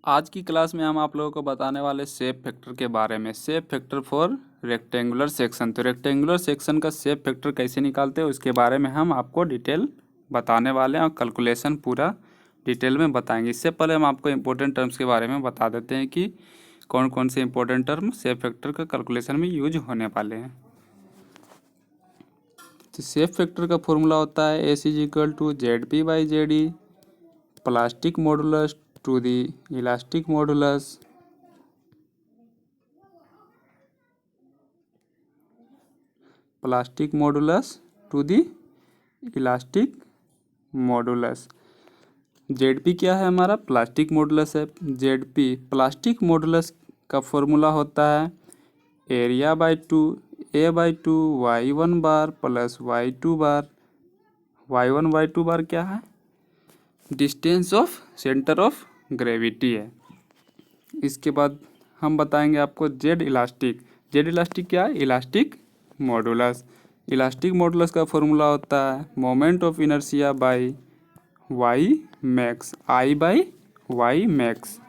आज की क्लास में हम आप लोगों को बताने वाले शेप फैक्टर के बारे में। Shape factor for rectangular section. तो रेक्टेंगुलर सेक्शन का शेप फैक्टर कैसे निकालते हैं उसके बारे में हम आपको डिटेल बताने वाले हैं और कैलकुलेशन पूरा डिटेल में बताएंगे। इससे पहले हम आपको इम्पोर्टेंट टर्म्स के बारे में बता देते हैं कि कौन कौन से इम्पोर्टेंट टर्म शेप फैक्टर का कैलकुलेशन में यूज होने वाले हैं। तो शेप फैक्टर का फॉर्मूला होता है S is equal to Z P by Z E plastic modulus to the elastic modulus plastic modulus to the elastic modulus. Z P क्या है? हमारा प्लास्टिक मॉडुलस है। जेड पी प्लास्टिक मॉडुलस का formula होता है area by two A by two Y one bar plus Y two bar. Y one Y two bar क्या है? Distance of centre of gravity है। इसके बाद हम बताएंगे आपको जेड इलास्टिक। जेड इलास्टिक क्या है? Elastic modulus. इलास्टिक मॉडुलस का फॉर्मूला होता है moment of inertia by Y max. I by Y max.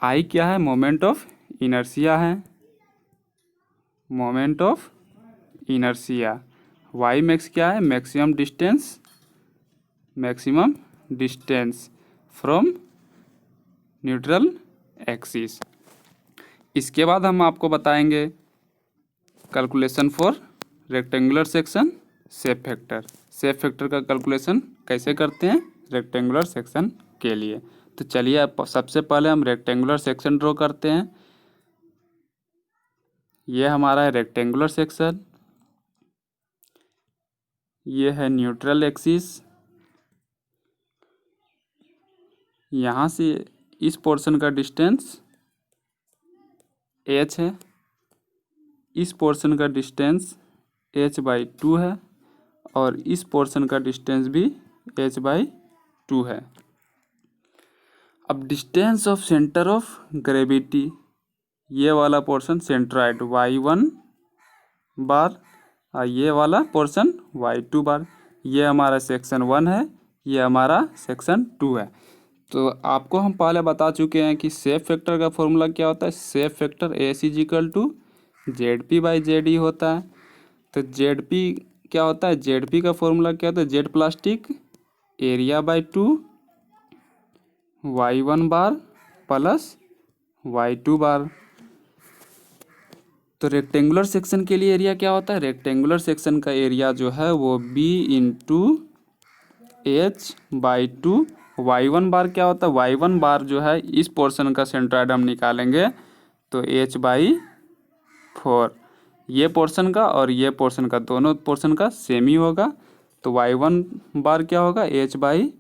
I क्या है? मोमेंट ऑफ इनर्शिया है, moment of inertia. Y max क्या है? Maximum distance, maximum distance from neutral axis. इसके बाद हम आपको बताएंगे calculation for rectangular section shape factor. Shape factor का कैलकुलेशन कैसे करते हैं रेक्टेंगुलर सेक्शन के लिए। तो चलिए अब सबसे पहले हम रेक्टेंगुलर सेक्शन ड्रॉ करते हैं। ये हमारा है रेक्टेंगुलर सेक्शन, ये है न्यूट्रल एक्सिस। यहाँ से इस पोर्शन का डिस्टेंस h है, इस पोर्शन का डिस्टेंस h बाई टू है और इस पोर्शन का डिस्टेंस भी h बाई टू है। अब distance of centre of gravity, ये वाला पोर्शन सेंट्रॉइड वाई वन बार और ये वाला पोर्शन वाई टू बार। ये हमारा सेक्शन वन है, ये हमारा सेक्शन टू है। तो आपको हम पहले बता चुके हैं कि शेप फैक्टर का फॉर्मूला क्या होता है। Shape factor S is equal to Z P by Z E होता है। तो जेड पी क्या होता है? जेड पी का फॉर्मूला क्या होता है? Z plastic area by two Y one bar plus Y two bar. तो रेक्टेंगुलर सेक्शन के लिए एरिया क्या होता है? रेक्टेंगुलर सेक्शन का एरिया जो है वो B into H by two. Y one bar क्या होता है? वाई वन बार जो है इस पोर्शन का सेंट्रॉइड हम निकालेंगे तो एच बाई फोर। ये पोर्शन का और ये पोर्शन का, दोनों पोर्शन का सेम ही होगा। तो वाई वन बार क्या होगा? H by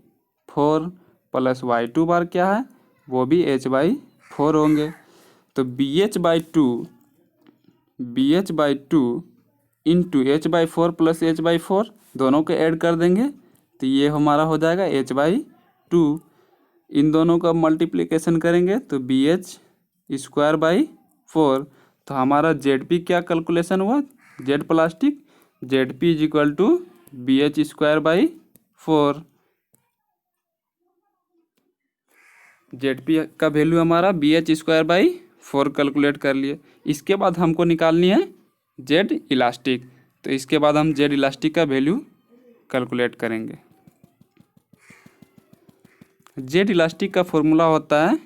four plus Y two bar क्या है? वो भी एच बाई फोर होंगे। तो B H by two, B H by two into H by four plus H by four, दोनों को ऐड कर देंगे तो ये हमारा हो जाएगा एच बाई टू। इन दोनों का मल्टीप्लिकेशन करेंगे तो B H square by four. तो हमारा जेड पी क्या कैलकुलेशन हुआ? Z plastic Z P is equal to B H square by four. Z P का वैल्यू हमारा B H square by four calculate कर लिए। इसके बाद हमको निकालनी है जेड इलास्टिक। तो इसके बाद हम जेड इलास्टिक का वैल्यू कैलकुलेट करेंगे। जेड इलास्टिक का फॉर्मूला होता है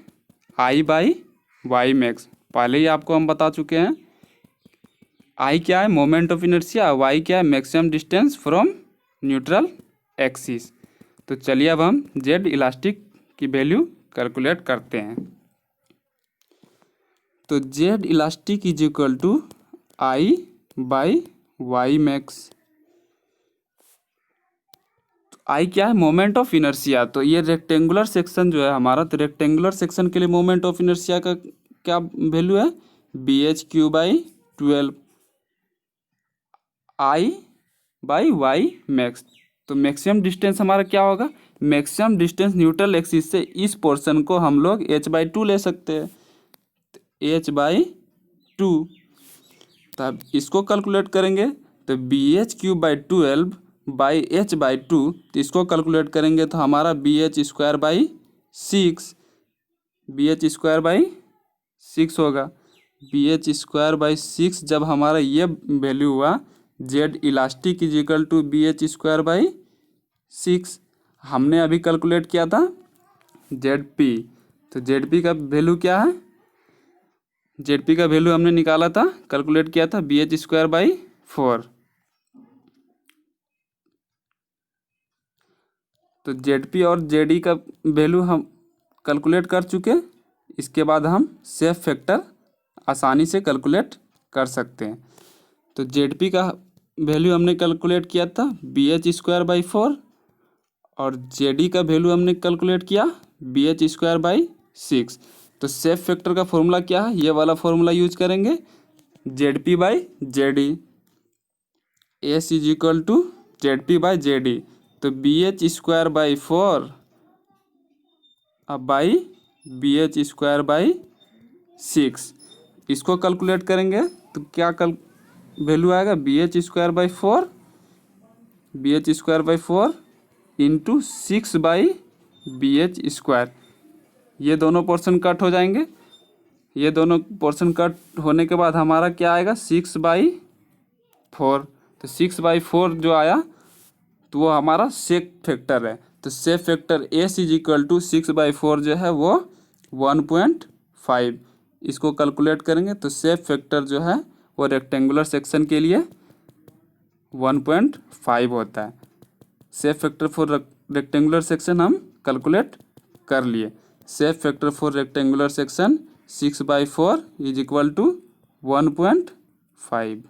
आई बाई वाई मैक्स। पहले ही आपको हम बता चुके हैं। आई क्या है? Moment of inertia. वाई क्या है? Maximum distance from neutral axis. तो चलिए अब हम जेड इलास्टिक की वैल्यू कैलकुलेट करते हैं। तो Z elastic is equal to I by Y max. I क्या है? Moment of inertia. तो ये रेक्टेंगुलर सेक्शन जो है हमारा, तो रेक्टेंगुलर सेक्शन के लिए मोमेंट ऑफ इनर्शिया का क्या वैल्यू है? B H cube by twelve I by Y max. तो मैक्सिमम डिस्टेंस हमारा क्या होगा? मैक्सिमम डिस्टेंस न्यूट्रल एक्सिस से इस पोर्शन को हम लोग एच बाई टू ले सकते हैं, एच बाई टू। तो अब इसको कैलकुलेट करेंगे तो B H cube by twelve by H by two, तो इसको कैलकुलेट करेंगे तो हमारा B H square by six. BH² होगा। BH² जब हमारा ये वैल्यू हुआ, Z elastic is equal to BH², हमने अभी कैलकुलेट किया था ZP। तो ZP का वैल्यू क्या है? ZP का वैल्यू हमने निकाला था, कैलकुलेट किया था BH²/4। तो ZP और ZD का वैल्यू हम कैलकुलेट कर चुके। इसके बाद हम सेफ फैक्टर आसानी से कैलकुलेट कर सकते हैं। तो ZP का वैल्यू हमने कैलकुलेट किया था BH²/4 और ZD का वैल्यू हमने कैलकुलेट किया BH²/6। तो सेफ फैक्टर का फॉर्मूला क्या है? ये वाला फॉर्मूला यूज करेंगे, ZP/ZD, S is equal to ZP/ZD। तो BH²/4 अब बाई BH²/6, इसको कैलकुलेट करेंगे तो क्या वैल्यू आएगा? BH²/4 into 6/BH²। ये दोनों पोर्शन कट हो जाएंगे। ये दोनों पोर्शन कट होने के बाद हमारा क्या आएगा? 6/4। तो 6/4 जो आया तो वो हमारा सेफ फैक्टर है। तो shape factor S is equal to 6/4 जो है वो 1.5। इसको कैलकुलेट करेंगे तो सेफ फैक्टर जो है वो रेक्टेंगुलर सेक्शन के लिए 1.5 होता है। Shape factor for rectangular section हम कैलकुलेट कर लिए। Shape factor for rectangular section 6/4 is equal to 1.5।